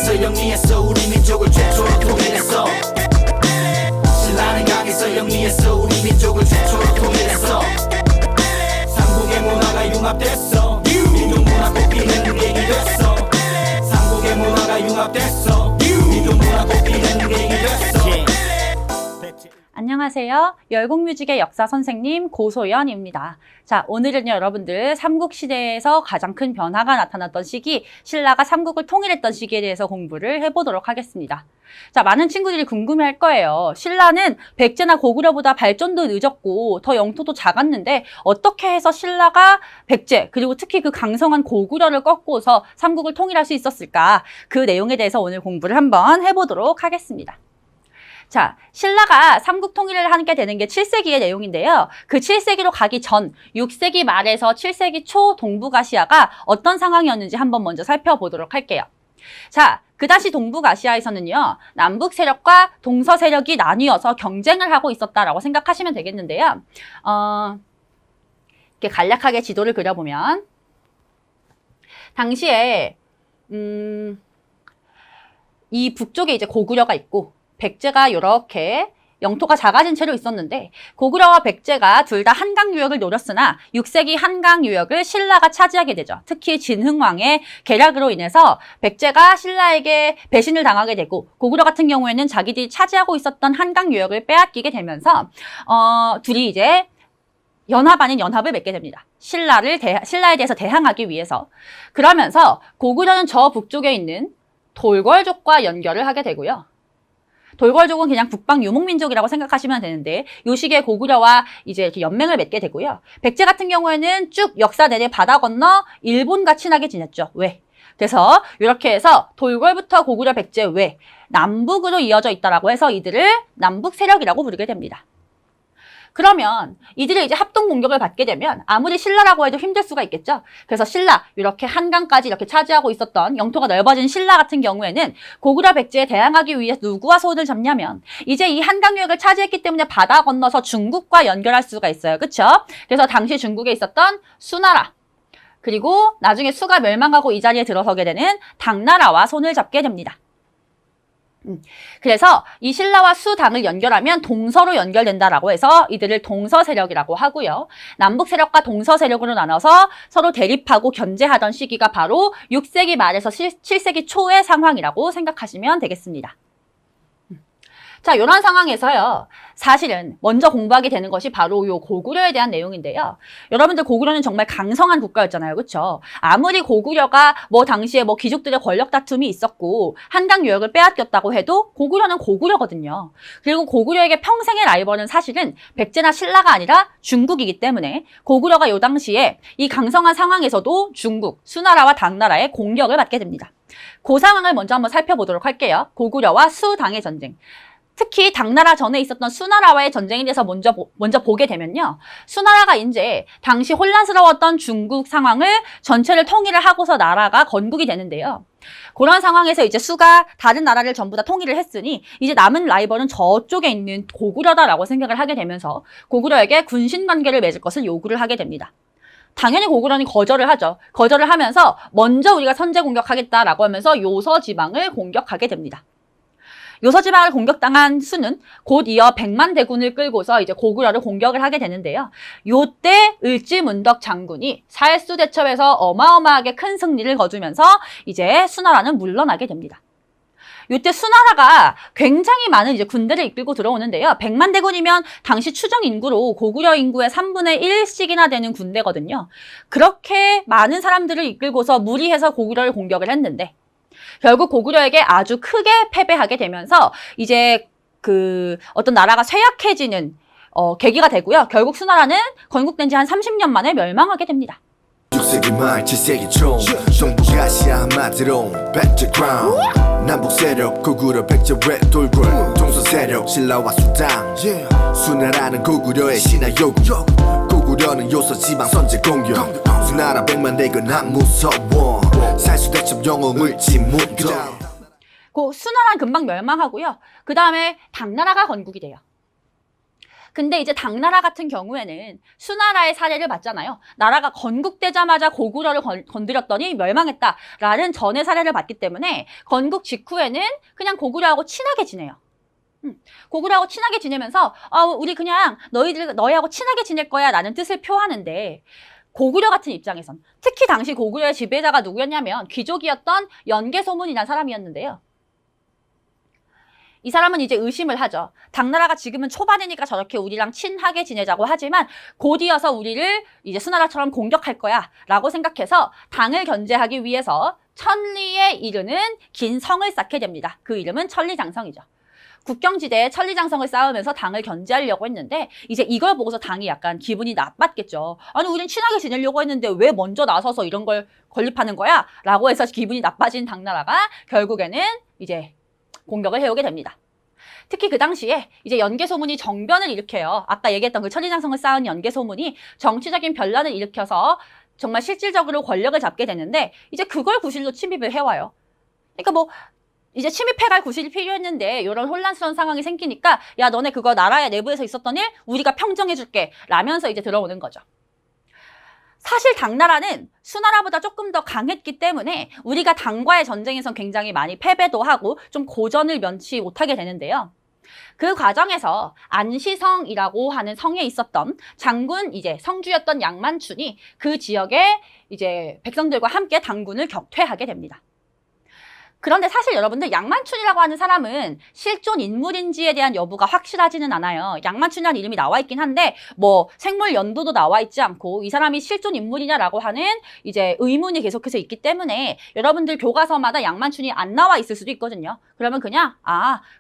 강해서 영리했어 우리 민족을 최초로 통일했어. 신라는 강해서 영리했어 우리 민족을 최초로 통일했어. 삼국의 문화가 융합됐어. 민족 문화 꽃피는 계기 됐어. 삼국의 문화가 융합됐어. 민족 문화 꽃피는 계기 됐어. 안녕하세요. 열국뮤직의 역사 선생님 고소연입니다. 자, 오늘은요, 여러분들 삼국시대에서 가장 큰 변화가 나타났던 시기, 신라가 삼국을 통일했던 시기에 대해서 공부를 해보도록 하겠습니다. 자, 많은 친구들이 궁금해할 거예요. 신라는 백제나 고구려보다 발전도 늦었고 더 영토도 작았는데 어떻게 해서 신라가 백제 그리고 특히 그 강성한 고구려를 꺾고서 삼국을 통일할 수 있었을까? 그 내용에 대해서 오늘 공부를 한번 해보도록 하겠습니다. 자, 신라가 삼국 통일을 하게 되는 게 7세기의 내용인데요. 그 7세기로 가기 전 6세기 말에서 7세기 초 동북아시아가 어떤 상황이었는지 한번 먼저 살펴보도록 할게요. 자, 그 당시 동북아시아에서는요, 남북 세력과 동서 세력이 나뉘어서 경쟁을 하고 있었다라고 생각하시면 되겠는데요. 이렇게 간략하게 지도를 그려보면, 당시에, 이 북쪽에 이제 고구려가 있고, 백제가 이렇게 영토가 작아진 채로 있었는데 고구려와 백제가 둘 다 한강 유역을 노렸으나 6세기 한강 유역을 신라가 차지하게 되죠. 특히 진흥왕의 계략으로 인해서 백제가 신라에게 배신을 당하게 되고 고구려 같은 경우에는 자기들이 차지하고 있었던 한강 유역을 빼앗기게 되면서 둘이 이제 연합 아닌 연합을 맺게 됩니다. 신라에 대해서 대항하기 위해서. 그러면서 고구려는 저 북쪽에 있는 돌궐족과 연결을 하게 되고요. 돌궐족은 그냥 북방 유목민족이라고 생각하시면 되는데 이 시기에 고구려와 이제 이렇게 연맹을 맺게 되고요. 백제 같은 경우에는 쭉 역사 내내 바다 건너 일본과 친하게 지냈죠. 왜? 그래서 이렇게 해서 돌궐부터 고구려 백제 외 남북으로 이어져 있다라고 해서 이들을 남북 세력이라고 부르게 됩니다. 그러면 이들이 이제 합동 공격을 받게 되면 아무리 신라라고 해도 힘들 수가 있겠죠. 그래서 신라, 이렇게 한강까지 이렇게 차지하고 있었던 영토가 넓어진 신라 같은 경우에는 고구려 백제에 대항하기 위해서 누구와 손을 잡냐면 이제 이 한강 유역을 차지했기 때문에 바다 건너서 중국과 연결할 수가 있어요. 그렇죠? 그래서 당시 중국에 있었던 수나라, 그리고 나중에 수가 멸망하고 이 자리에 들어서게 되는 당나라와 손을 잡게 됩니다. 그래서 이 신라와 수당을 연결하면 동서로 연결된다라고 해서 이들을 동서 세력이라고 하고요. 남북 세력과 동서 세력으로 나눠서 서로 대립하고 견제하던 시기가 바로 6세기 말에서 7세기 초의 상황이라고 생각하시면 되겠습니다. 자, 이런 상황에서요, 사실은 먼저 공부하게 되는 것이 바로 요 고구려에 대한 내용인데요. 여러분들 고구려는 정말 강성한 국가였잖아요. 그렇죠? 아무리 고구려가 당시에 귀족들의 권력 다툼이 있었고 한강 유역을 빼앗겼다고 해도 고구려는 고구려거든요. 그리고 고구려에게 평생의 라이벌은 사실은 백제나 신라가 아니라 중국이기 때문에 고구려가 요 당시에 이 강성한 상황에서도 중국, 수나라와 당나라의 공격을 받게 됩니다. 그 상황을 먼저 한번 살펴보도록 할게요. 고구려와 수당의 전쟁. 특히 당나라 전에 있었던 수나라와의 전쟁에 대해서 먼저 보게 되면요. 수나라가 이제 당시 혼란스러웠던 중국 상황을 전체를 통일을 하고서 나라가 건국이 되는데요. 그런 상황에서 이제 수가 다른 나라를 전부 다 통일을 했으니 이제 남은 라이벌은 저쪽에 있는 고구려다라고 생각을 하게 되면서 고구려에게 군신 관계를 맺을 것을 요구를 하게 됩니다. 당연히 고구려는 거절을 하죠. 거절을 하면서 먼저 우리가 선제 공격하겠다라고 하면서 요서 지방을 공격하게 됩니다. 요서 지방을 공격당한 수는 곧 이어 100만 대군을 끌고서 이제 고구려를 공격을 하게 되는데요. 요때 을지문덕 장군이 살수 대첩에서 어마어마하게 큰 승리를 거두면서 이제 수나라는 물러나게 됩니다. 요때 수나라가 굉장히 많은 이제 군대를 이끌고 들어오는데요. 100만 대군이면 당시 추정 인구로 고구려 인구의 3분의 1씩이나 되는 군대거든요. 그렇게 많은 사람들을 이끌고서 무리해서 고구려를 공격을 했는데 결국 고구려에게 아주 크게 패배하게 되면서 이제 어떤 나라가 쇠약해지는 계기가 되고요. 결국 수나라는 건국된 지 한 30년 만에 멸망하게 됩니다. 6세기 말 7세기 초 동북아시아 한마디로 백제크라운 남북 세력 고구려 백제 외 돌궐 동서 세력 신라와 수당 수나라는 고구려의 신하 요구 고구려는 요서 지방 선제 공격 수나라 100만 대군 안 무서워 살수 대첩 영웅을 지문덕 수나라는 금방 멸망하고요. 그 다음에 당나라가 건국이 돼요. 근데 이제 당나라 같은 경우에는 수나라의 사례를 봤잖아요. 나라가 건국되자마자 고구려를 건드렸더니 멸망했다라는 전의 사례를 봤기 때문에 건국 직후에는 그냥 고구려하고 친하게 지내요. 고구려하고 친하게 지내면서 우리 그냥 너희하고 친하게 지낼 거야 라는 뜻을 표하는데, 고구려 같은 입장에선, 특히 당시 고구려의 지배자가 누구였냐면 귀족이었던 연개소문이라는 사람이었는데요. 이 사람은 이제 의심을 하죠. 당나라가 지금은 초반이니까 저렇게 우리랑 친하게 지내자고 하지만 곧이어서 우리를 이제 수나라처럼 공격할 거야 라고 생각해서 당을 견제하기 위해서 천리에 이르는 긴 성을 쌓게 됩니다. 그 이름은 천리장성이죠. 국경지대에 천리장성을 쌓으면서 당을 견제하려고 했는데, 이제 이걸 보고서 당이 약간 기분이 나빴겠죠. 아니, 우린 친하게 지내려고 했는데 왜 먼저 나서서 이런 걸 건립하는 거야? 라고 해서 기분이 나빠진 당나라가 결국에는 이제 공격을 해오게 됩니다. 특히 그 당시에 이제 연개소문이 정변을 일으켜요. 아까 얘기했던 그 천리장성을 쌓은 연개소문이 정치적인 변란을 일으켜서 정말 실질적으로 권력을 잡게 되는데, 이제 그걸 구실로 침입을 해와요. 그러니까 뭐 이제 침입해갈 구실이 필요했는데 이런 혼란스러운 상황이 생기니까, 야, 너네 그거 나라의 내부에서 있었던 일 우리가 평정해줄게 라면서 이제 들어오는 거죠. 사실 당나라는 수나라보다 조금 더 강했기 때문에 우리가 당과의 전쟁에선 굉장히 많이 패배도 하고 좀 고전을 면치 못하게 되는데요. 그 과정에서 안시성이라고 하는 성에 있었던 장군, 이제 성주였던 양만춘이 그 지역에 이제 백성들과 함께 당군을 격퇴하게 됩니다. 그런데 사실 여러분들, 양만춘이라고 하는 사람은 실존 인물인지에 대한 여부가 확실하지는 않아요. 양만춘이라는 이름이 나와 있긴 한데 뭐 생물 연도도 나와 있지 않고 이 사람이 실존 인물이냐라고 하는 이제 의문이 계속해서 있기 때문에 여러분들 교과서마다 양만춘이 안 나와 있을 수도 있거든요. 그러면 그냥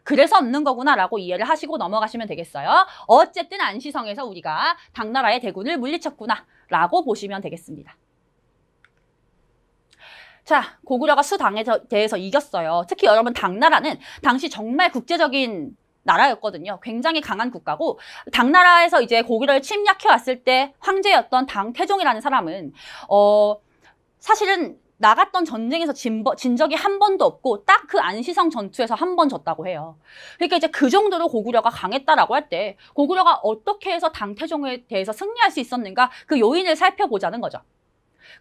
그래서 없는 거구나 라고 이해를 하시고 넘어가시면 되겠어요. 어쨌든 안시성에서 우리가 당나라의 대군을 물리쳤구나 라고 보시면 되겠습니다. 자, 고구려가 수당에 대해서 이겼어요. 특히 여러분, 당나라는 당시 정말 국제적인 나라였거든요. 굉장히 강한 국가고, 당나라에서 이제 고구려를 침략해 왔을 때 황제였던 당태종이라는 사람은 사실은 나갔던 전쟁에서 진 적이 한 번도 없고 딱 그 안시성 전투에서 한 번 졌다고 해요. 그러니까 이제 그 정도로 고구려가 강했다라고 할 때 고구려가 어떻게 해서 당태종에 대해서 승리할 수 있었는가, 그 요인을 살펴보자는 거죠.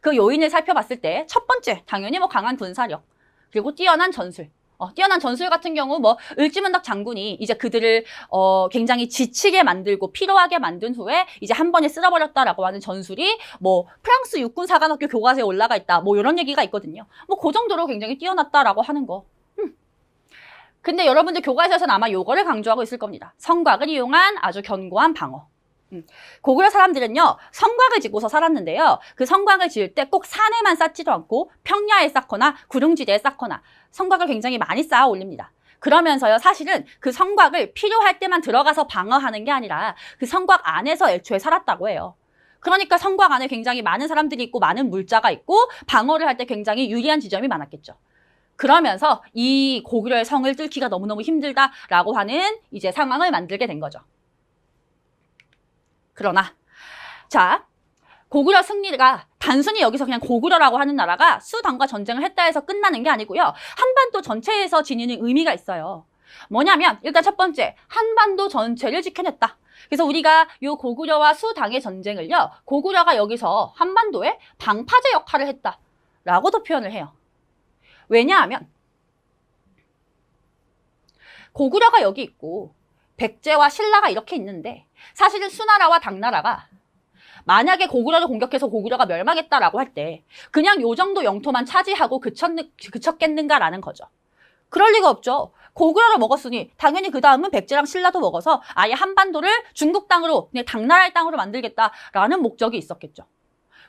그 요인을 살펴봤을 때 첫 번째, 당연히 뭐 강한 군사력, 그리고 뛰어난 전술. 뛰어난 전술 같은 경우 뭐 을지문덕 장군이 이제 그들을 굉장히 지치게 만들고 피로하게 만든 후에 이제 한 번에 쓸어버렸다라고 하는 전술이 뭐 프랑스 육군 사관학교 교과서에 올라가 있다, 뭐 이런 얘기가 있거든요. 뭐 그 정도로 굉장히 뛰어났다라고 하는 거. 근데 여러분들 교과서에서는 아마 요거를 강조하고 있을 겁니다. 성곽을 이용한 아주 견고한 방어. 고구려 사람들은요, 성곽을 짓고서 살았는데요. 그 성곽을 지을 때 꼭 산에만 쌓지도 않고 평야에 쌓거나 구릉지대에 쌓거나 성곽을 굉장히 많이 쌓아 올립니다. 그러면서요, 사실은 그 성곽을 필요할 때만 들어가서 방어하는 게 아니라 그 성곽 안에서 애초에 살았다고 해요. 그러니까 성곽 안에 굉장히 많은 사람들이 있고 많은 물자가 있고 방어를 할 때 굉장히 유리한 지점이 많았겠죠. 그러면서 이 고구려의 성을 뚫기가 너무너무 힘들다라고 하는 이제 상황을 만들게 된 거죠. 그러나 자, 고구려 승리가 단순히 여기서 그냥 고구려라고 하는 나라가 수당과 전쟁을 했다 해서 끝나는 게 아니고요. 한반도 전체에서 지니는 의미가 있어요. 뭐냐면 일단 첫 번째, 한반도 전체를 지켜냈다. 그래서 우리가 이 고구려와 수당의 전쟁을요, 고구려가 여기서 한반도에 방파제 역할을 했다라고도 표현을 해요. 왜냐하면 고구려가 여기 있고 백제와 신라가 이렇게 있는데, 사실은 수나라와 당나라가 만약에 고구려를 공격해서 고구려가 멸망했다라고 할 때 그냥 요 정도 영토만 차지하고 그쳤겠는가라는 거죠. 그럴 리가 없죠. 고구려를 먹었으니 당연히 그 다음은 백제랑 신라도 먹어서 아예 한반도를 중국 땅으로, 그냥 당나라의 땅으로 만들겠다라는 목적이 있었겠죠.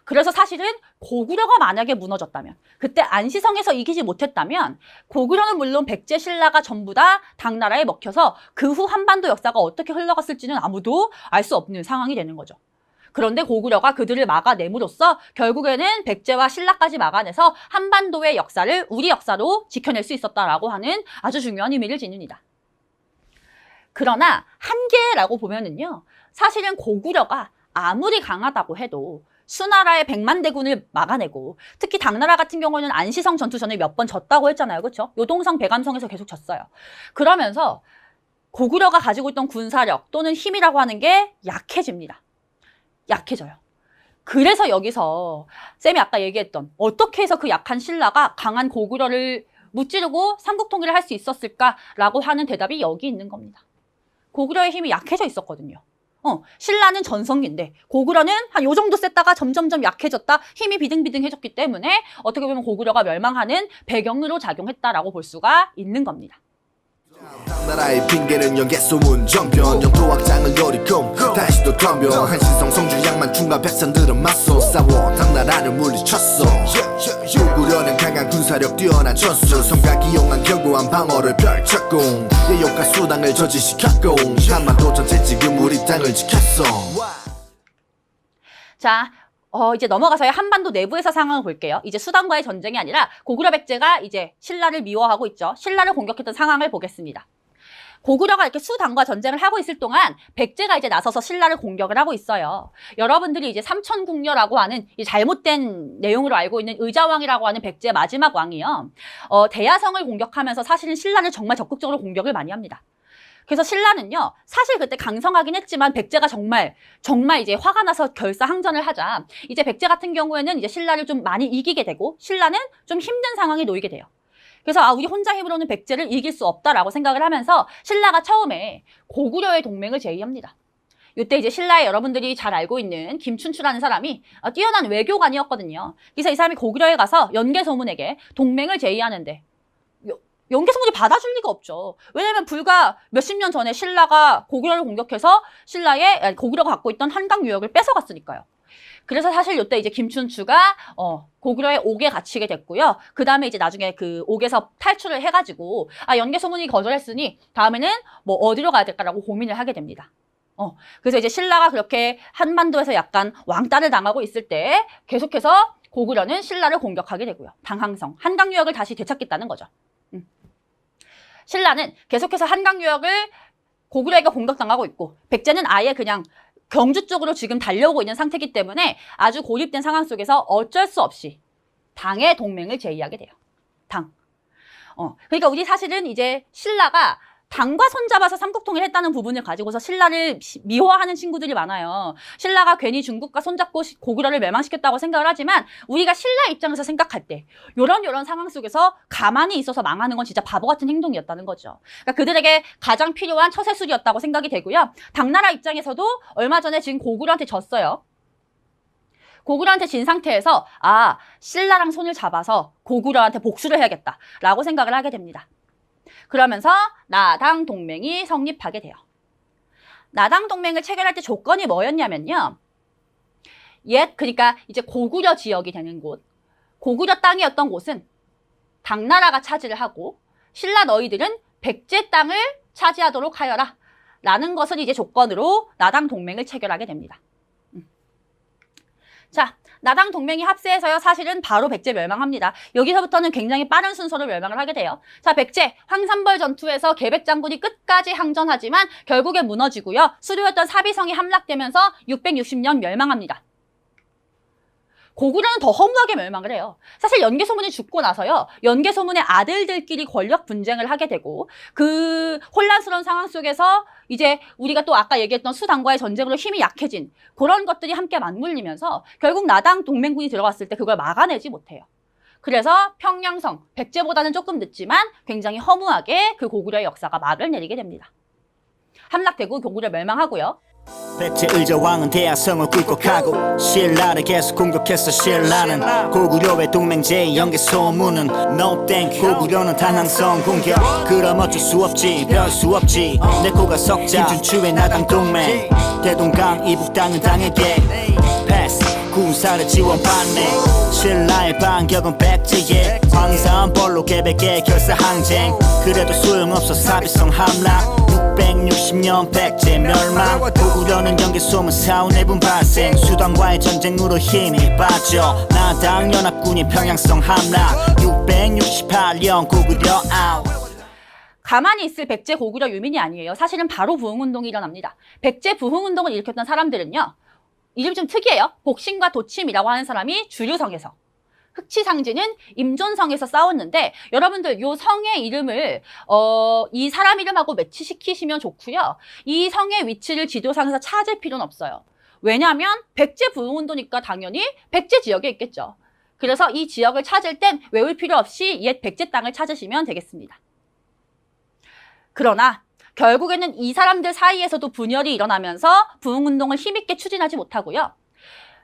그래서 사실은 고구려가 만약에 무너졌다면, 그때 안시성에서 이기지 못했다면 고구려는 물론 백제, 신라가 전부 다 당나라에 먹혀서 그 후 한반도 역사가 어떻게 흘러갔을지는 아무도 알 수 없는 상황이 되는 거죠. 그런데 고구려가 그들을 막아냄으로써 결국에는 백제와 신라까지 막아내서 한반도의 역사를 우리 역사로 지켜낼 수 있었다라고 하는 아주 중요한 의미를 지닙니다. 그러나 한계라고 보면은요, 사실은 고구려가 아무리 강하다고 해도 수나라의 100만 대군을 막아내고, 특히 당나라 같은 경우는 안시성 전투 전에 몇 번 졌다고 했잖아요. 그렇죠? 요동성, 백암성에서 계속 졌어요. 그러면서 고구려가 가지고 있던 군사력 또는 힘이라고 하는 게 약해집니다. 약해져요. 그래서 여기서 쌤이 아까 얘기했던 어떻게 해서 그 약한 신라가 강한 고구려를 무찌르고 삼국통일을 할 수 있었을까라고 하는 대답이 여기 있는 겁니다. 고구려의 힘이 약해져 있었거든요. 신라는 전성기인데 고구려는 한 요 정도 셌다가 점점점 약해졌다, 힘이 비등비등해졌기 때문에 어떻게 보면 고구려가 멸망하는 배경으로 작용했다라고 볼 수가 있는 겁니다. 나라의 핑계는 연개소문 정변 영토 확장을 노리고 다시 또 덤벼 한신성 성주양만 중과 백성들은 맞서 싸워 당나라를 물리쳤어. 고구려는 강한 군사력 뛰어난 전술 성과 기용한 견고한 방어를 펼쳤고 예욕과 수당을 저지시켰고 한반도 전체 지금 우리 땅을 지켰어. 자, 이제 넘어가서 한반도 내부에서 상황을 볼게요. 이제 수단과의 전쟁이 아니라 고구려 백제가 이제 신라를 미워하고 있죠. 신라를 공격했던 상황을 보겠습니다. 고구려가 이렇게 수단과 전쟁을 하고 있을 동안 백제가 이제 나서서 신라를 공격을 하고 있어요. 여러분들이 이제 삼천궁녀라고 하는 이 잘못된 내용으로 알고 있는 의자왕이라고 하는 백제의 마지막 왕이요. 대야성을 공격하면서 사실은 신라를 정말 적극적으로 공격을 많이 합니다. 그래서 신라는요, 사실 그때 강성하긴 했지만 백제가 정말 이제 화가 나서 결사항전을 하자 이제 백제 같은 경우에는 이제 신라를 좀 많이 이기게 되고 신라는 좀 힘든 상황에 놓이게 돼요. 그래서 우리 혼자 힘으로는 백제를 이길 수 없다라고 생각을 하면서 신라가 처음에 고구려의 동맹을 제의합니다. 이때 이제 신라의 여러분들이 잘 알고 있는 김춘추라는 사람이 뛰어난 외교관이었거든요. 그래서 이 사람이 고구려에 가서 연개소문에게 동맹을 제의하는데 연개소문이 받아줄 리가 없죠. 왜냐면 불과 몇십 년 전에 신라가 고구려를 공격해서 고구려가 갖고 있던 한강 유역을 뺏어갔으니까요. 그래서 사실 이때 이제 김춘추가 고구려에 옥에 갇히게 됐고요. 그 다음에 이제 나중에 그 옥에서 탈출을 해가지고 연개소문이 거절했으니 다음에는 뭐 어디로 가야 될까라고 고민을 하게 됩니다. 그래서 이제 신라가 그렇게 한반도에서 약간 왕따를 당하고 있을 때 계속해서 고구려는 신라를 공격하게 되고요. 당항성, 한강 유역을 다시 되찾겠다는 거죠. 신라는 계속해서 한강 유역을 고구려에게 공격당하고 있고 백제는 아예 그냥 경주 쪽으로 지금 달려오고 있는 상태이기 때문에 아주 고립된 상황 속에서 어쩔 수 없이 당의 동맹을 제의하게 돼요. 당. 그러니까 우리 사실은 이제 신라가 당과 손잡아서 삼국통일을 했다는 부분을 가지고서 신라를 미워하는 친구들이 많아요. 신라가 괜히 중국과 손잡고 고구려를 멸망시켰다고 생각을 하지만 우리가 신라 입장에서 생각할 때 요런 상황 속에서 가만히 있어서 망하는 건 진짜 바보 같은 행동이었다는 거죠. 그러니까 그들에게 가장 필요한 처세술이었다고 생각이 되고요. 당나라 입장에서도 얼마 전에 지금 고구려한테 졌어요. 고구려한테 진 상태에서 신라랑 손을 잡아서 고구려한테 복수를 해야겠다라고 생각을 하게 됩니다. 그러면서 나당 동맹이 성립하게 돼요. 나당 동맹을 체결할 때 조건이 뭐였냐면요. 그러니까 이제 고구려 지역이 되는 곳, 고구려 땅이었던 곳은 당나라가 차지를 하고 신라 너희들은 백제 땅을 차지하도록 하여라 라는 것을 이제 조건으로 나당 동맹을 체결하게 됩니다. 자, 나당 동맹이 합세해서요, 사실은 바로 백제 멸망합니다. 여기서부터는 굉장히 빠른 순서로 멸망을 하게 돼요. 자, 백제, 황산벌 전투에서 계백 장군이 끝까지 항전하지만 결국에 무너지고요. 수료였던 사비성이 함락되면서 660년 멸망합니다. 고구려는 더 허무하게 멸망을 해요. 사실 연개소문이 죽고 나서요, 연개소문의 아들들끼리 권력 분쟁을 하게 되고 그 혼란스러운 상황 속에서 이제 우리가 또 아까 얘기했던 수당과의 전쟁으로 힘이 약해진 그런 것들이 함께 맞물리면서 결국 나당 동맹군이 들어갔을 때 그걸 막아내지 못해요. 그래서 평양성, 백제보다는 조금 늦지만 굉장히 허무하게 그 고구려의 역사가 막을 내리게 됩니다. 함락되고 고구려 멸망하고요. 백제 의자왕은 대야성을 굴곡하고 신라를 계속 공격했어. 신라는 고구려의 동맹제 연계 소문은 No thank you. 고구려는 당항성 공격. 그럼 어쩔 수 없지, 별 수 없지. 내 코가 석자 김춘추의 나당 동맹. 대동강 이북 땅은 당에게 패스 군사를 지원받네. 신라의 반격은 백제의 황산벌로 계백의 결사항쟁. 그래도 소용없어 사비성 함락. 660년 백제 멸망. 고구려는 연개소문 사운해분 발생. 수단과의 전쟁으로 힘이 빠져 나당 연합군이 평양성 함락. 668년 고구려 아웃. 가만히 있을 백제 고구려 유민이 아니에요. 사실은 바로 부흥운동이 일어납니다. 백제 부흥운동을 일으켰던 사람들은요, 이름이 좀 특이해요. 복심과 도침이라고 하는 사람이 주류성에서, 흑치상지는 임존성에서 싸웠는데 여러분들 요 성의 이름을 이 사람 이름하고 매치시키시면 좋고요. 이 성의 위치를 지도상에서 찾을 필요는 없어요. 왜냐하면 백제 부흥운동이니까 당연히 백제 지역에 있겠죠. 그래서 이 지역을 찾을 땐 외울 필요 없이 옛 백제 땅을 찾으시면 되겠습니다. 그러나 결국에는 이 사람들 사이에서도 분열이 일어나면서 부흥운동을 힘있게 추진하지 못하고요.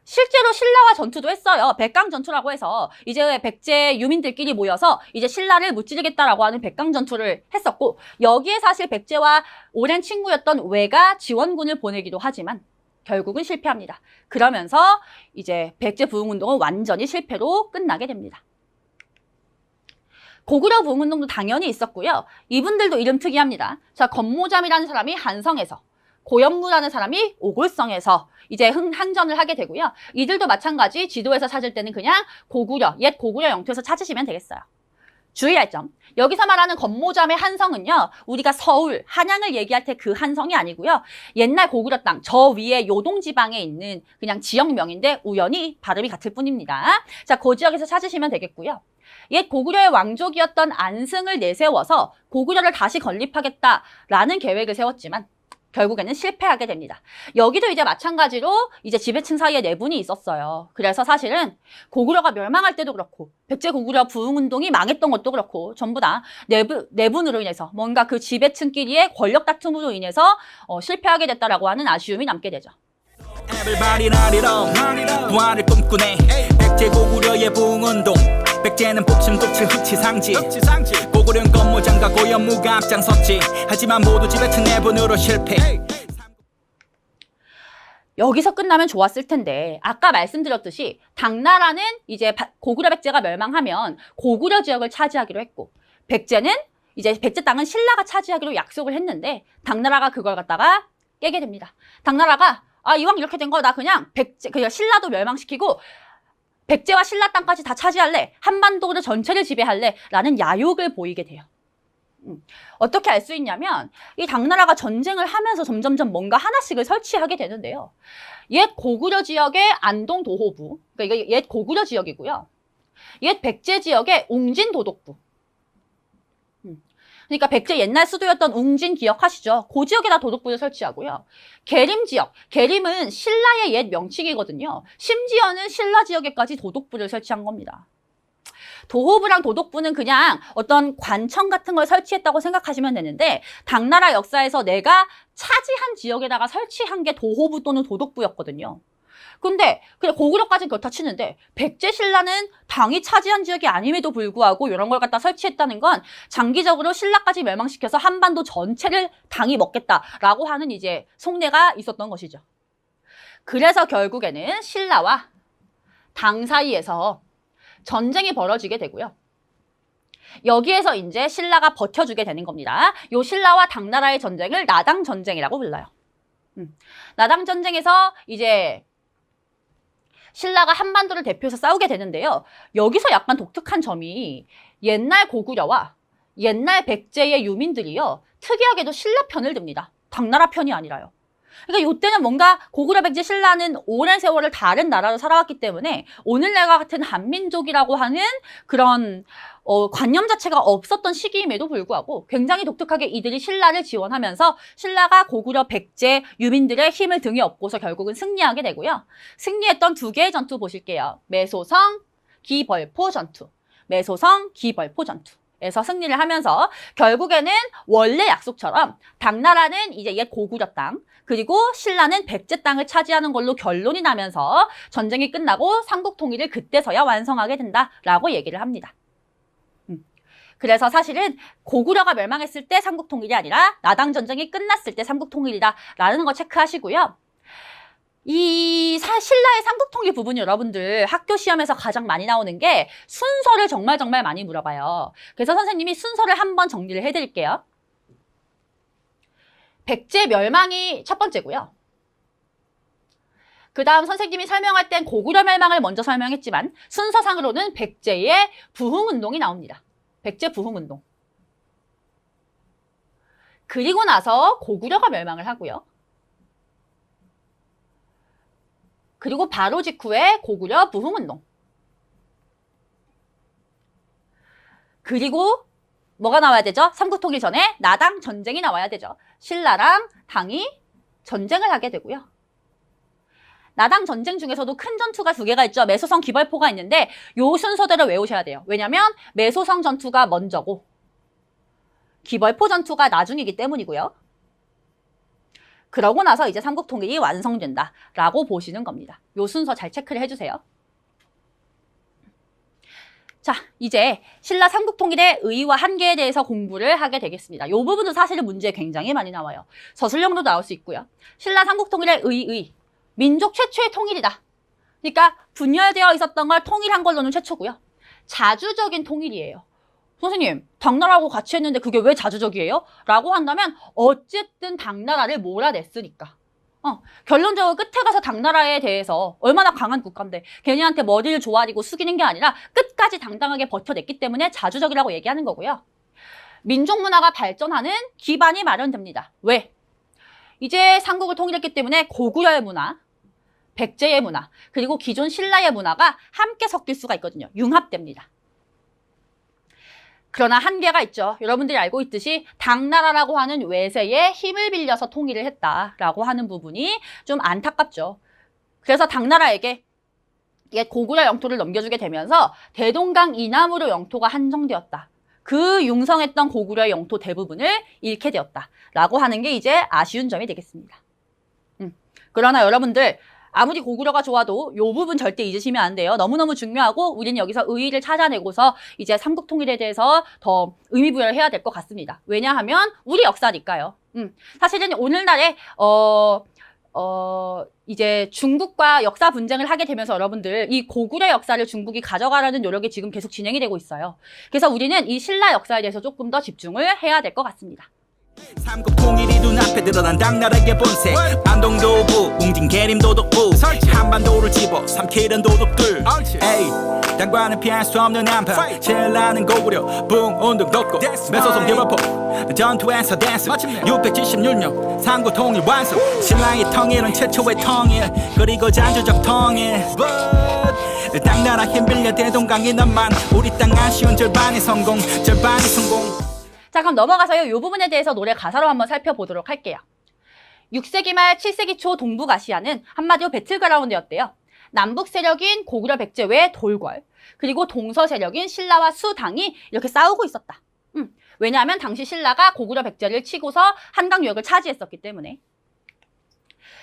실제로 신라와 전투도 했어요. 백강전투라고 해서 이제 백제 유민들끼리 모여서 이제 신라를 무찌르겠다라고 하는 백강전투를 했었고, 여기에 사실 백제와 오랜 친구였던 외가 지원군을 보내기도 하지만 결국은 실패합니다. 그러면서 이제 백제 부흥운동은 완전히 실패로 끝나게 됩니다. 고구려 부흥운동도 당연히 있었고요. 이분들도 이름 특이합니다. 자, 건모잠이라는 사람이 한성에서, 고연무라는 사람이 오골성에서 이제 항전을 하게 되고요. 이들도 마찬가지 지도에서 찾을 때는 그냥 고구려, 옛 고구려 영토에서 찾으시면 되겠어요. 주의할 점, 여기서 말하는 건모잠의 한성은요, 우리가 서울, 한양을 얘기할 때 그 한성이 아니고요. 옛날 고구려 땅, 저 위에 요동지방에 있는 그냥 지역명인데 우연히 발음이 같을 뿐입니다. 자, 그 지역에서 찾으시면 되겠고요. 옛 고구려의 왕족이었던 안승을 내세워서 고구려를 다시 건립하겠다라는 계획을 세웠지만 결국에는 실패하게 됩니다. 여기도 이제 마찬가지로 이제 지배층 사이에 내분이 있었어요. 그래서 사실은 고구려가 멸망할 때도 그렇고 백제 고구려 부흥운동이 망했던 것도 그렇고 전부 다 내분으로 인해서 뭔가 그 지배층끼리의 권력 다툼으로 인해서 실패하게 됐다라고 하는 아쉬움이 남게 되죠. Everybody 나리럼 부활을 꿈꾸네 백제 고구려의 부흥운동 백제는 복심독칠 흑치상지 고구려는 건모장과 고연무가 앞장섰지 하지만 모두 지배층 내분으로 실패. 여기서 끝나면 좋았을 텐데 아까 말씀드렸듯이 당나라는 이제 고구려 백제가 멸망하면 고구려 지역을 차지하기로 했고 백제는 이제 백제 땅은 신라가 차지하기로 약속을 했는데 당나라가 그걸 갖다가 깨게 됩니다. 당나라가 이왕 이렇게 된 거 나 그냥 신라도 멸망시키고 백제와 신라 땅까지 다 차지할래. 한반도를 전체를 지배할래. 라는 야욕을 보이게 돼요. 어떻게 알 수 있냐면 이 당나라가 전쟁을 하면서 점점점 뭔가 하나씩을 설치하게 되는데요. 옛 고구려 지역의 안동 도호부, 그러니까 이게 옛 고구려 지역이고요. 옛 백제 지역의 웅진 도독부. 그러니까 백제 옛날 수도였던 웅진 기억하시죠? 그 지역에다 도독부를 설치하고요. 계림 지역, 계림은 신라의 옛 명칭이거든요. 심지어는 신라 지역에까지 도독부를 설치한 겁니다. 도호부랑 도독부는 그냥 어떤 관청 같은 걸 설치했다고 생각하시면 되는데 당나라 역사에서 내가 차지한 지역에다가 설치한 게 도호부 또는 도독부였거든요. 근데 그냥 고구려까지는 그렇다 치는데 백제 신라는 당이 차지한 지역이 아님에도 불구하고 이런 걸 갖다 설치했다는 건 장기적으로 신라까지 멸망시켜서 한반도 전체를 당이 먹겠다라고 하는 이제 속내가 있었던 것이죠. 그래서 결국에는 신라와 당 사이에서 전쟁이 벌어지게 되고요. 여기에서 이제 신라가 버텨주게 되는 겁니다. 요 신라와 당나라의 전쟁을 나당 전쟁이라고 불러요. 나당 전쟁에서 이제 신라가 한반도를 대표해서 싸우게 되는데요. 여기서 약간 독특한 점이 옛날 고구려와 옛날 백제의 유민들이요. 특이하게도 신라 편을 듭니다. 당나라 편이 아니라요. 그러니까 이때는 뭔가 고구려 백제 신라는 오랜 세월을 다른 나라로 살아왔기 때문에 오늘날과 같은 한민족이라고 하는 그런 관념 자체가 없었던 시기임에도 불구하고 굉장히 독특하게 이들이 신라를 지원하면서 신라가 고구려 백제 유민들의 힘을 등에 업고서 결국은 승리하게 되고요. 승리했던 두 개의 전투 보실게요. 매소성, 기벌포 전투. 매소성, 기벌포 전투. 에서 승리를 하면서 결국에는 원래 약속처럼 당나라는 이제 옛 고구려 땅 그리고 신라는 백제 땅을 차지하는 걸로 결론이 나면서 전쟁이 끝나고 삼국 통일을 그때서야 완성하게 된다라고 얘기를 합니다. 그래서 사실은 고구려가 멸망했을 때 삼국 통일이 아니라 나당 전쟁이 끝났을 때 삼국 통일이다라는 거 체크하시고요. 이 신라의 삼국통일 부분 여러분들 학교 시험에서 가장 많이 나오는 게 순서를 정말 많이 물어봐요. 그래서 선생님이 순서를 한번 정리를 해드릴게요. 백제 멸망이 첫 번째고요. 그 다음 선생님이 설명할 땐 고구려 멸망을 먼저 설명했지만 순서상으로는 백제의 부흥운동이 나옵니다. 백제 부흥운동. 그리고 나서 고구려가 멸망을 하고요. 그리고 바로 직후에 고구려 부흥운동. 그리고 뭐가 나와야 되죠? 삼국통일 전에 나당 전쟁이 나와야 되죠. 신라랑 당이 전쟁을 하게 되고요. 나당 전쟁 중에서도 큰 전투가 두 개가 있죠. 매소성 기벌포가 있는데 요 순서대로 외우셔야 돼요. 왜냐면 매소성 전투가 먼저고 기벌포 전투가 나중이기 때문이고요. 그러고 나서 이제 삼국통일이 완성된다라고 보시는 겁니다. 요 순서 잘 체크를 해주세요. 자, 이제 신라 삼국통일의 의의와 한계에 대해서 공부를 하게 되겠습니다. 이 부분도 사실은 문제에 굉장히 많이 나와요. 서술형도 나올 수 있고요. 신라 삼국통일의 의의, 민족 최초의 통일이다. 그러니까 분열되어 있었던 걸 통일한 걸로는 최초고요. 자주적인 통일이에요. 선생님, 당나라하고 같이 했는데 그게 왜 자주적이에요? 라고 한다면 어쨌든 당나라를 몰아냈으니까. 결론적으로 끝에 가서 당나라에 대해서 얼마나 강한 국가인데 걔네한테 머리를 조아리고 숙이는 게 아니라 끝까지 당당하게 버텨냈기 때문에 자주적이라고 얘기하는 거고요. 민족 문화가 발전하는 기반이 마련됩니다. 왜? 이제 삼국을 통일했기 때문에 고구려의 문화, 백제의 문화, 그리고 기존 신라의 문화가 함께 섞일 수가 있거든요. 융합됩니다. 그러나 한계가 있죠. 여러분들이 알고 있듯이 당나라라고 하는 외세의 힘을 빌려서 통일을 했다라고 하는 부분이 좀 안타깝죠. 그래서 당나라에게 고구려 영토를 넘겨주게 되면서 대동강 이남으로 영토가 한정되었다. 그 융성했던 고구려의 영토 대부분을 잃게 되었다라고 하는 게 이제 아쉬운 점이 되겠습니다. 그러나 여러분들 아무리 고구려가 좋아도 이 부분 절대 잊으시면 안 돼요. 너무너무 중요하고 우리는 여기서 의의를 찾아내고서 이제 삼국통일에 대해서 더 의미부여를 해야 될 것 같습니다. 왜냐하면 우리 역사니까요. 사실은 오늘날에 이제 중국과 역사 분쟁을 하게 되면서 여러분들 이 고구려 역사를 중국이 가져가려는 노력이 지금 계속 진행이 되고 있어요. 그래서 우리는 이 신라 역사에 대해서 조금 더 집중을 해야 될 것 같습니다. 삼국통일이 눈앞에 드러난 당나라의 본색 안동도부, 웅진 계림도덕부 한반도를 집어 삼키는 도둑들 에이 당과는 피할 수 없는 한판 제일 나는 고구려 붕운동 덮고 매소성 기벌포 전투에서 댄스 676년 삼국통일 완성 신라의 통일은 최초의 통일 그리고 자주적 통일 당나라 힘 빌려 대동강 이남만 우리 땅 아쉬운 절반이 성공 절반이 성공. 자, 그럼 넘어가서요. 이 부분에 대해서 노래 가사로 한번 살펴보도록 할게요. 6세기 말 7세기 초 동북아시아는 한마디로 배틀그라운드였대요. 남북 세력인 고구려 백제 외 돌궐, 그리고 동서 세력인 신라와 수당이 이렇게 싸우고 있었다. 왜냐하면 당시 신라가 고구려 백제를 치고서 한강유역을 차지했었기 때문에.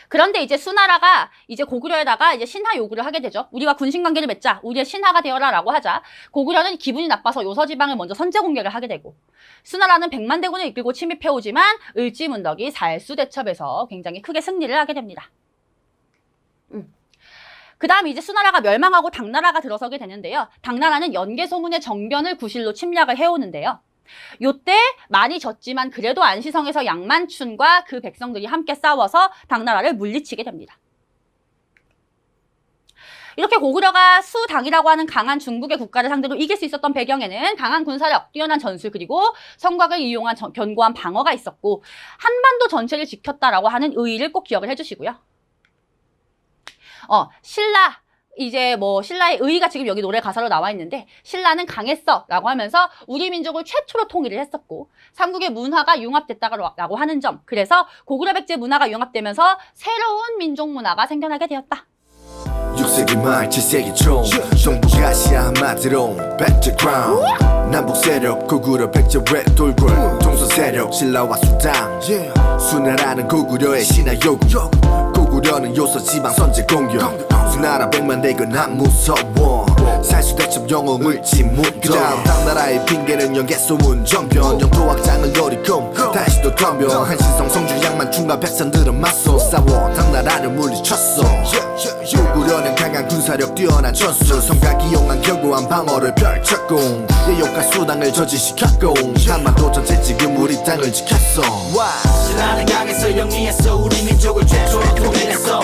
그런데 이제 수나라가 이제 고구려에다가 이제 신하 요구를 하게 되죠. 우리와 군신관계를 맺자. 우리의 신하가 되어라 라고 하자. 고구려는 기분이 나빠서 요서지방을 먼저 선제 공격을 하게 되고 수나라는 100만 대군을 이끌고 침입해오지만 을지문덕이 살수대첩에서 굉장히 크게 승리를 하게 됩니다. 그 다음 이제 수나라가 멸망하고 당나라가 들어서게 되는데요. 당나라는 연개소문의 정변을 구실로 침략을 해오는데요. 요때 많이 졌지만 그래도 안시성에서 양만춘과 그 백성들이 함께 싸워서 당나라를 물리치게 됩니다. 이렇게 고구려가 수당이라고 하는 강한 중국의 국가를 상대로 이길 수 있었던 배경에는 강한 군사력, 뛰어난 전술, 그리고 성곽을 이용한 견고한 방어가 있었고 한반도 전체를 지켰다라고 하는 의의를 꼭 기억을 해주시고요. 신라의 의의가 지금 여기 노래 가사로 나와 있는데 신라는 강했어 라고 하면서 우리 민족을 최초로 통일을 했었고 삼국의 문화가 융합됐다라고 하는 점, 그래서 고구려 백제 문화가 융합되면서 새로운 민족 문화가 생겨나게 되었다. 6세기 말 7세기 초 동북아시아 한마디로 백제크라운 남북 세력 고구려 백제 외 돌궐 동서 세력 신라와 수당 수나라는 고구려의 신하 요구 고구려는 요서 지방 선제 공격 수나라 100만 대군 안 무서워 살수대첩 영웅을 지문덕 그다음 당나라의 핑계는 연개소문 정변 영토 확장을 노리고 다시 또 덤벼 한신성 성주 양만춘과 백성들은 맞서 싸워 당나라를 물리쳤어 고구려는 강한 군사력 뛰어난 전술 성곽 이용한 견고한 방어를 펼쳤고 예욕과 수당을 저지시켰고 한반도 전체 지금 우리 땅을 지켰어 신라는 강해서 영리했어 우리 민족을 최초로 통일했어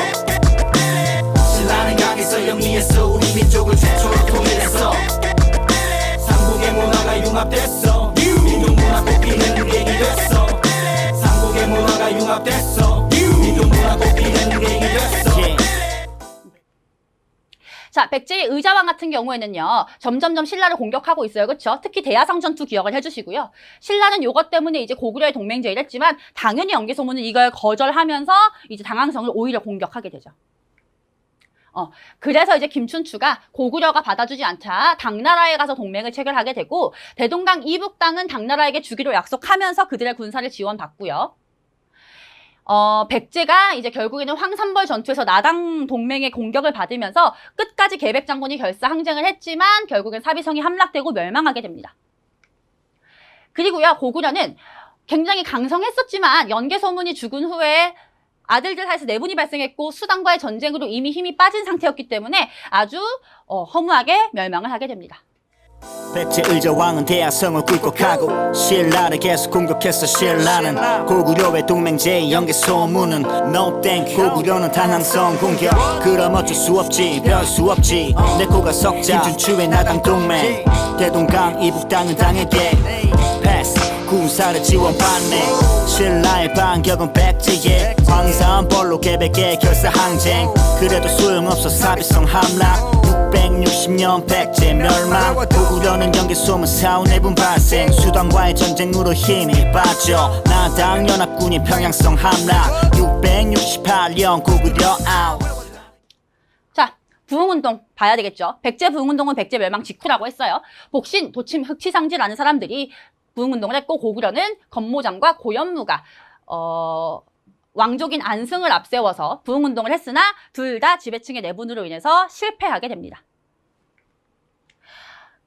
신라는 강해서 영리했어 우리 민족을 최초로 통일했어 삼국의 문화가 융합됐어 민족 문화 꽃피는 계기 됐어 삼국의 문화가 융합됐어 민족 문화 꽃피는 계기 됐어. 자, 백제의 의자왕 같은 경우에는요, 점점점 신라를 공격하고 있어요. 그렇죠? 특히 대야성 전투 기억을 해주시고요. 신라는 요것 때문에 이제 고구려의 동맹제의를 했지만 당연히 연개소문은 이걸 거절하면서 이제 당항성을 오히려 공격하게 되죠. 그래서 이제 김춘추가 고구려가 받아주지 않자 당나라에 가서 동맹을 체결하게 되고, 대동강 이북 땅은 당나라에게 주기로 약속하면서 그들의 군사를 지원받고요. 백제가 이제 결국에는 황산벌 전투에서 나당 동맹의 공격을 받으면서 끝까지 계백 장군이 결사 항쟁을 했지만 결국엔 사비성이 함락되고 멸망하게 됩니다. 그리고요, 고구려는 굉장히 강성했었지만 연개소문이 죽은 후에 아들들 사이에서 내분이 발생했고 수당과의 전쟁으로 이미 힘이 빠진 상태였기 때문에 아주 허무하게 멸망을 하게 됩니다. 백제 의자왕은 대야성을 굴복하고 신라를 계속 공격했어. 신라는 고구려의 동맹제의 연계 소문은 No thank you. 고구려는 당항성 공격. 그럼 어쩔 수 없지, 별 수 없지. 내 코가 석자 김춘추의 나당 동맹. 대동강 이북 땅은 당에게 패스. 군사를 지원받네. 신라의 반격은 백제의 황산벌로 계백의 결사 항쟁. 그래도 소용없어 사비성 함락. 660년 백제 멸망. 고구려는 연개소문 사후 내분 발생. 수당과의 전쟁으로 힘이 빠져 나당 연합군이 평양성 함락. 668년 고구려 아웃. 자, 부흥운동 봐야 되겠죠. 백제 부흥운동은 백제 멸망 직후라고 했어요. 복신, 도침, 흑치상지라는 사람들이 부흥운동을 했고, 고구려는 건모장과 고현무가 왕족인 안승을 앞세워서 부흥운동을 했으나 둘 다 지배층의 내분으로 인해서 실패하게 됩니다.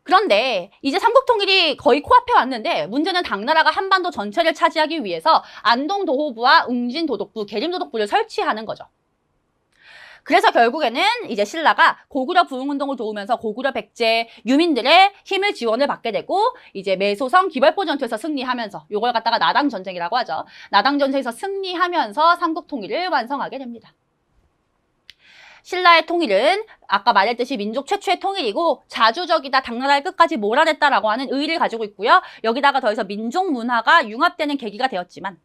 그런데 이제 삼국통일이 거의 코앞에 왔는데 문제는 당나라가 한반도 전체를 차지하기 위해서 안동도호부와 웅진도독부, 계림도독부를 설치하는 거죠. 그래서 결국에는 이제 신라가 고구려 부흥운동을 도우면서 고구려 백제 유민들의 힘을 지원을 받게 되고, 이제 매소성 기벌포 전투에서 승리하면서, 요걸 갖다가 나당 전쟁이라고 하죠. 나당 전쟁에서 승리하면서 삼국 통일을 완성하게 됩니다. 신라의 통일은 아까 말했듯이 민족 최초의 통일이고 자주적이다, 당나라를 끝까지 몰아냈다라고 하는 의의를 가지고 있고요. 여기다가 더해서 민족 문화가 융합되는 계기가 되었지만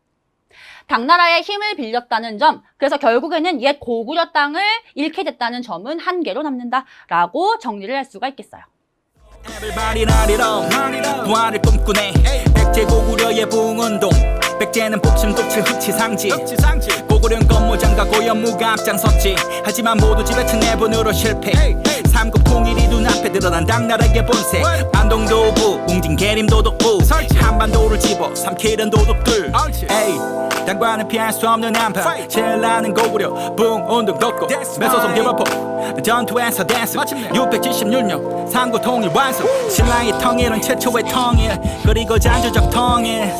당나라의 힘을 빌렸다는 점, 그래서 결국에는 옛 고구려 땅을 잃게 됐다는 점은 한계로 남는다라고 정리를 할 수가 있겠어요. Everybody 나리럼 부활을 꿈꾸네. 백제 고구려의 부흥운동. 백제는 복심 도칠 흑치상지. 고구려는 건모장과 고현무가 앞장섰지. 하지만 모두 지배층 내분으로 실패. 삼국 통일이 눈앞에 드러난 당나라의 본색. 안동도부, 웅진 계림도독부, 한반도를 집어 삼키는 도독들. 당과는 피할 수 없는 한판. 신라는 고구려 부흥운동 걷고 매소성 기벌포 전투에서 댄스. 676년 삼국 통일 완성. 신라의 통일은 최초의 통일, 그리고 잔주적 통일.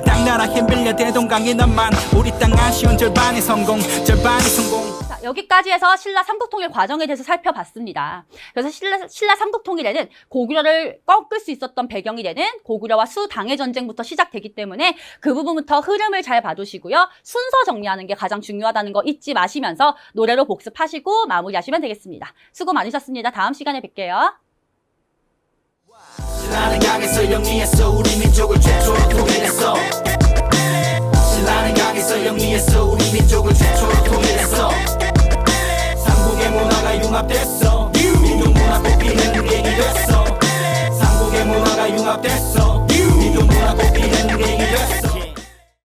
당나라 힘 빌려 대동강이 넘만 우리 땅 아쉬운 절반의 성공. 자, 여기까지 해서 신라 삼국통일 과정에 대해서 살펴봤습니다. 그래서 신라 삼국통일에는 고구려를 꺾을 수 있었던 배경이 되는 고구려와 수당의 전쟁부터 시작되기 때문에 그 부분부터 흐름을 잘 봐두시고요. 순서 정리하는 게 가장 중요하다는 거 잊지 마시면서 노래로 복습하시고 마무리하시면 되겠습니다. 수고 많으셨습니다. 다음 시간에 뵐게요. 신라는 강에서 영리했어. 우리 민족을 최초로 통일했어. 신라는 강에서 영리했어. 우리 민족을 최초로 통일했어. 삼국의 문화가 융합됐어.